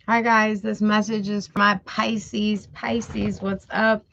Hi guys, this message is for my Pisces. Pisces, what's up?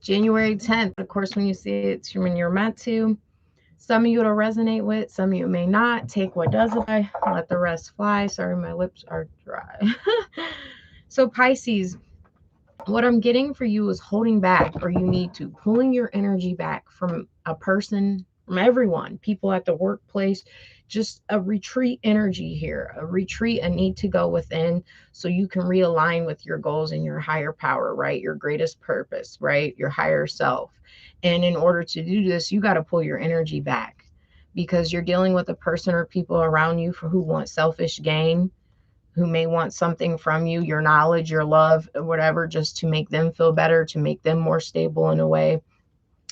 January 10th. Of course, when you see it, it's when you're meant to. Some of you it'll resonate with, some of you may not. Take what does apply, let the rest fly. Sorry, my lips are dry. So, Pisces, what I'm getting for you is holding back, or you need to pulling your energy back from a person, from everyone, people at the workplace, just a retreat energy here, a retreat, a need to go within so you can realign with your goals and your higher power, right? Your greatest purpose, right? Your higher self. And in order to do this, you got to pull your energy back because you're dealing with a person or people around you for who want selfish gain, who may want something from you, your knowledge, your love, whatever, just to make them feel better, to make them more stable in a way.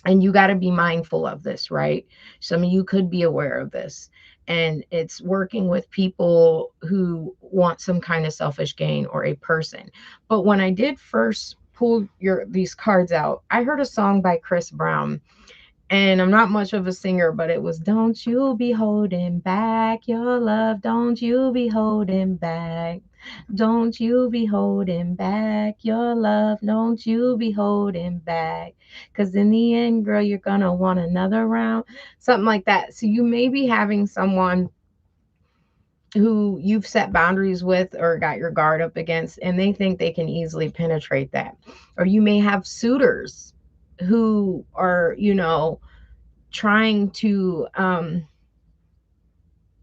And you got to be mindful of this, right? Some of you could be aware of this. And it's working with people who want some kind of selfish gain or a person. But when I did first pull these cards out, I heard a song by Chris Brown, and I'm not much of a singer, but it was "Don't you be holding back your love, don't you be holding back. Don't you be holding back your love, don't you be holding back. Cause in the end, girl, you're gonna want another round." Something like that. So you may be having someone who you've set boundaries with or got your guard up against, and they think they can easily penetrate that. Or you may have suitors who are, trying to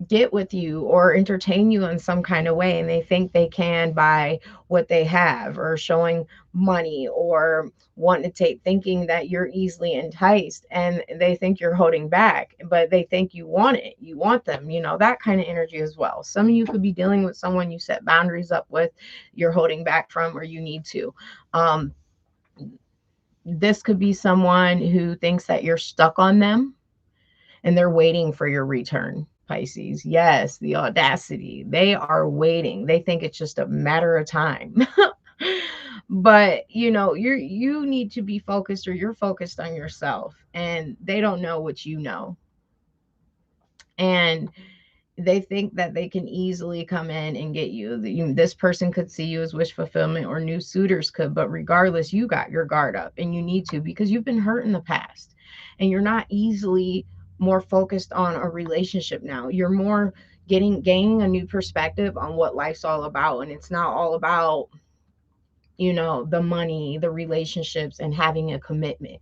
get with you or entertain you in some kind of way, and they think they can by what they have or showing money or wanting to take, thinking that you're easily enticed, and they think you're holding back, but they think you want it, you want them, that kind of energy as well. Some of you could be dealing with someone you set boundaries up with, you're holding back from, or you need to. This could be someone who thinks that you're stuck on them and they're waiting for your return. Pisces, yes, the audacity. They are waiting. They think it's just a matter of time. But you need to be focused, or you're focused on yourself, and they don't know what you know. And they think that they can easily come in and get you. This person could see you as wish fulfillment, or new suitors could, but regardless, you got your guard up, and you need to, because you've been hurt in the past, and you're not easily more focused on a relationship now. You're more gaining a new perspective on what life's all about, and it's not all about the money, the relationships, and having a commitment.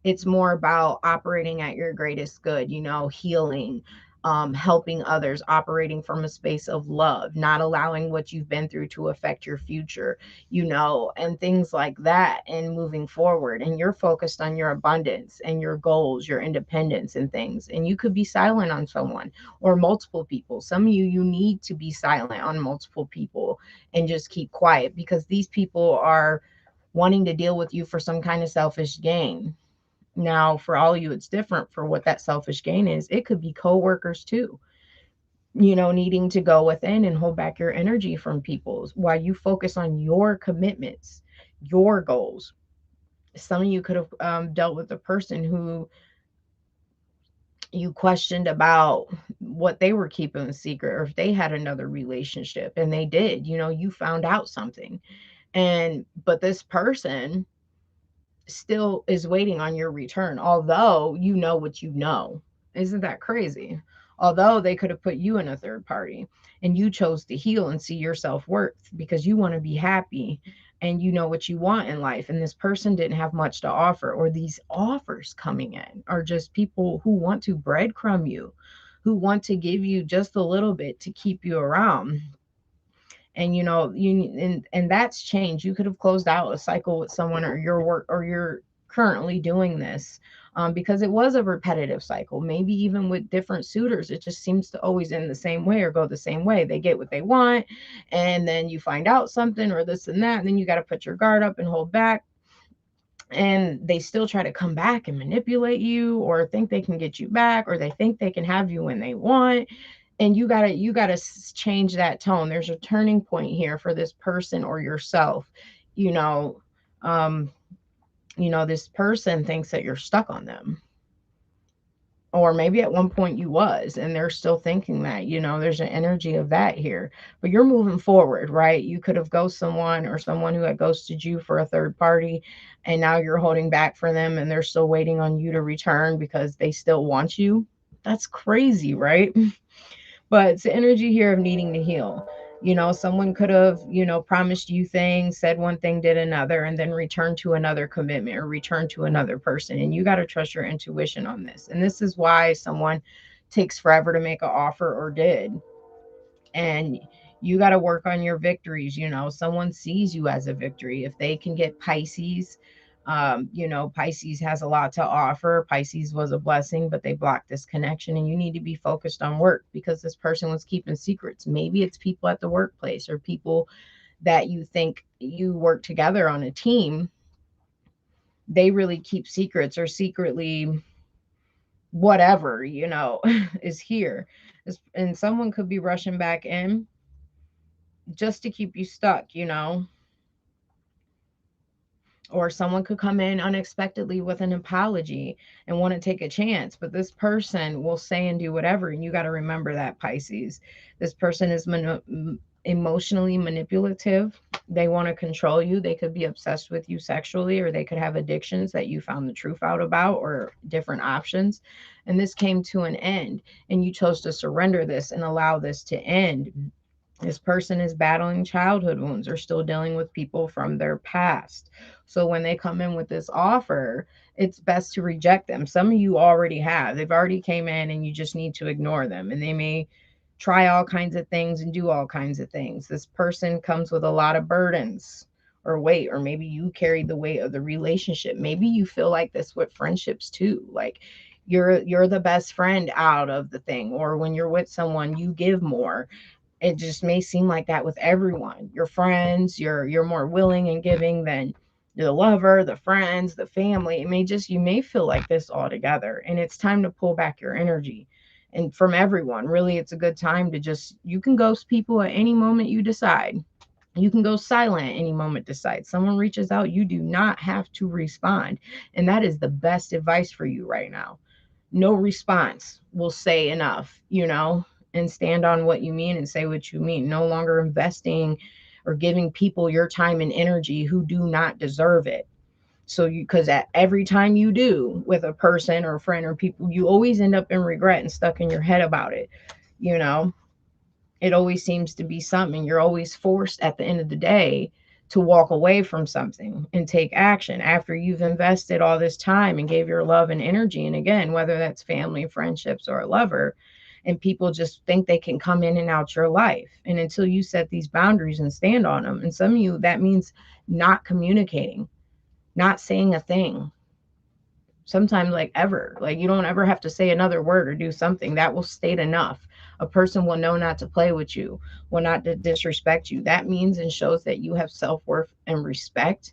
It's more about operating at your greatest good, healing, helping others, operating from a space of love, not allowing what you've been through to affect your future, and things like that, and moving forward. And you're focused on your abundance and your goals, your independence and things. And you could be silent on someone or multiple people. Some of you need to be silent on multiple people and just keep quiet, because these people are wanting to deal with you for some kind of selfish gain. Now, for all of you, it's different for what that selfish gain is. It could be coworkers too, needing to go within and hold back your energy from people's while you focus on your commitments, your goals. Some of you could have dealt with a person who you questioned about what they were keeping a secret, or if they had another relationship, and they did, you found out something. But this person still is waiting on your return, although you know what you know. Isn't that crazy? Although they could have put you in a third party, and you chose to heal and see your self-worth because you want to be happy, and you know what you want in life, and this person didn't have much to offer, or these offers coming in are just people who want to breadcrumb you, who want to give you just a little bit to keep you around. And and that's change. You could have closed out a cycle with someone, or your work, or you're currently doing this, because it was a repetitive cycle, maybe even with different suitors. It just seems to always end the same way or go the same way. They get what they want, and then you find out something or this and that, and then you got to put your guard up and hold back, and they still try to come back and manipulate you, or think they can get you back, or they think they can have you when they want. And you gotta change that tone. There's a turning point here for this person or yourself. you know um this person thinks that you're stuck on them. Or maybe at one point you was, and they're still thinking that, there's an energy of that here. But you're moving forward, right? You could have ghosted someone, or someone who had ghosted you for a third party, and now you're holding back for them and they're still waiting on you to return because they still want you. That's crazy, right? But it's the energy here of needing to heal. Someone could have, promised you things, said one thing, did another, and then returned to another commitment or returned to another person. And you got to trust your intuition on this. And this is why someone takes forever to make an offer or did. And you got to work on your victories. Someone sees you as a victory if they can get Pisces. Pisces has a lot to offer. Pisces was a blessing, but they blocked this connection, and you need to be focused on work because this person was keeping secrets. Maybe it's people at the workplace or people that you think you work together on a team. They really keep secrets, or secretly whatever, is here. And someone could be rushing back in just to keep you stuck, or someone could come in unexpectedly with an apology and want to take a chance, but this person will say and do whatever. And you got to remember that, Pisces. This person is emotionally manipulative. They want to control you. They could be obsessed with you sexually, or they could have addictions that you found the truth out about, or different options. And this came to an end, and you chose to surrender this and allow this to end. This person is battling childhood wounds or still dealing with people from their past. So when they come in with this offer, it's best to reject them. Some of you already have. They've already came in and you just need to ignore them. And they may try all kinds of things and do all kinds of things. This person comes with a lot of burdens or weight, or maybe you carry the weight of the relationship. Maybe you feel like this with friendships too. Like you're the best friend out of the thing, or when you're with someone, you give more. It just may seem like that with everyone. Your friends, you're more willing and giving than the lover, the friends, the family. You may feel like this all together, and it's time to pull back your energy. And from everyone, really, it's a good time to just, you can ghost people at any moment you decide. You can go silent at any moment, decide. Someone reaches out, you do not have to respond. And that is the best advice for you right now. No response will say enough, and stand on what you mean and say what you mean. No longer investing or giving people your time and energy who do not deserve it. So because at every time you do with a person or a friend or people, you always end up in regret and stuck in your head about it. You know, it always seems to be something. You're always forced at the end of the day to walk away from something and take action after you've invested all this time and gave your love and energy. And again, whether that's family, friendships, or a lover, and people just think they can come in and out your life. And until you set these boundaries and stand on them, and some of you, that means not communicating, not saying a thing, sometimes like ever. Like you don't ever have to say another word or do something. That will state enough. A person will know not to play with you, will not to disrespect you. That means and shows that you have self-worth and respect,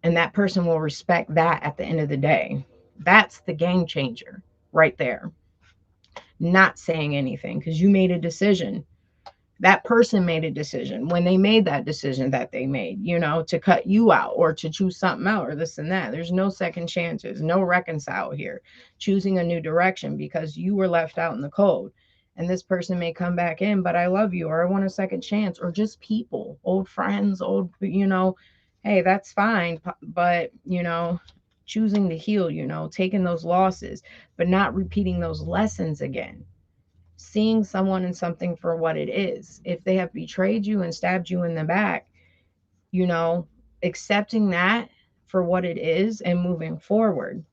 and that person will respect that at the end of the day. That's the game changer right there. Not saying anything because you made a decision. That person made a decision when they made that decision that they made, to cut you out or to choose something out or this and that. There's no second chances, no reconcile here. Choosing a new direction because you were left out in the cold. And this person may come back in, but I love you, or I want a second chance, or just people, old friends, hey, that's fine. But, choosing to heal, taking those losses, but not repeating those lessons again, seeing someone and something for what it is. If they have betrayed you and stabbed you in the back, you know, accepting that for what it is and moving forward.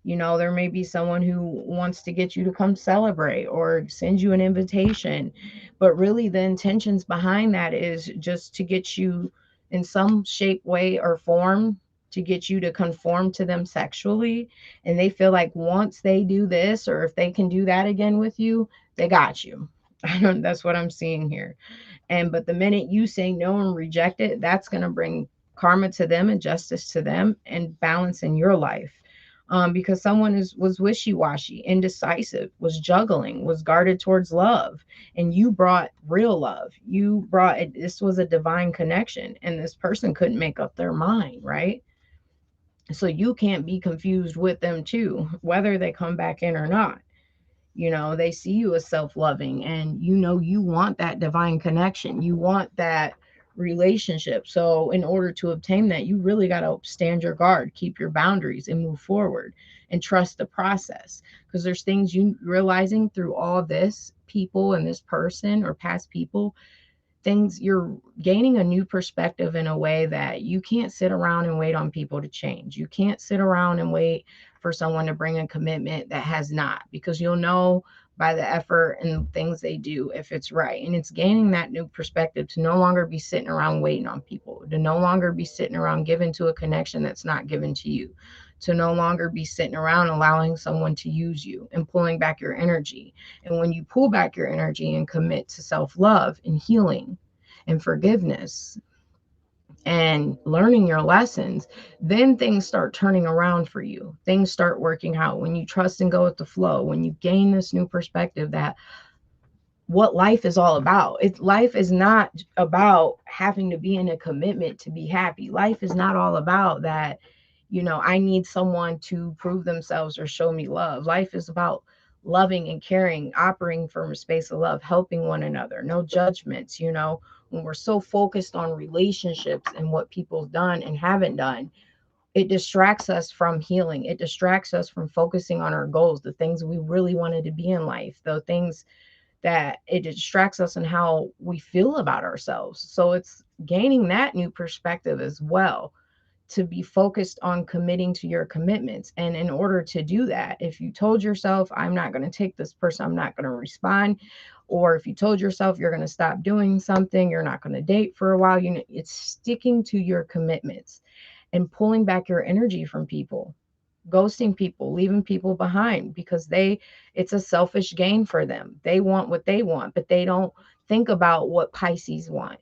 There may be someone who wants to get you to come celebrate or send you an invitation, but really the intentions behind that is just to get you in some shape, way, or form, to get you to conform to them sexually. And they feel like once they do this, or if they can do that again with you, they got you. That's what I'm seeing here. But the minute you say no and reject it, that's going to bring karma to them and justice to them and balance in your life. Because someone was wishy-washy, indecisive, was juggling, was guarded towards love, and you brought real love. You brought it. This was a divine connection, and this person couldn't make up their mind, right? So you can't be confused with them too, whether they come back in or not. You know, they see you as self-loving, and you know you want that divine connection. You want that relationship. So in order to obtain that, you really got to stand your guard, keep your boundaries, and move forward and trust the process. Because there's things you realizing through all this people and this person or past people, things you're gaining a new perspective in a way that you can't sit around and wait on people to change. You can't sit around and wait for someone to bring a commitment that has not, because you'll know by the effort and things they do if it's right. And it's gaining that new perspective to no longer be sitting around waiting on people, to no longer be sitting around given to a connection that's not given to you, to no longer be sitting around allowing someone to use you and pulling back your energy. And when you pull back your energy and commit to self love and healing and forgiveness and learning your lessons, then things start turning around for you. Things start working out when you trust and go with the flow, when you gain this new perspective that what life is all about. Life is not about having to be in a commitment to be happy. Life is not all about that, you know, I need someone to prove themselves or show me love. Life is about loving and caring, operating from a space of love, helping one another, no judgments, you know. When we're so focused on relationships and what people's done and haven't done, it distracts us from healing. It distracts us from focusing on our goals, the things we really wanted to be in life, the things that it distracts us in how we feel about ourselves. So it's gaining that new perspective as well, to be focused on committing to your commitments. And in order to do that, if you told yourself, I'm not going to take this person, I'm not going to respond, or if you told yourself you're going to stop doing something, you're not going to date for a while, you know, it's sticking to your commitments and pulling back your energy from people, ghosting people, leaving people behind, because it's a selfish gain for them. They want what they want, but they don't think about what Pisces want.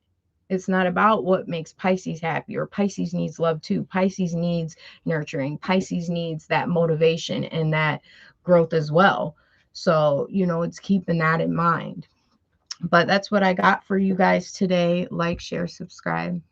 It's not about what makes Pisces happy, or Pisces needs love too. Pisces needs nurturing. Pisces needs that motivation and that growth as well. So, you know, it's keeping that in mind. But that's what I got for you guys today. Like, share, subscribe.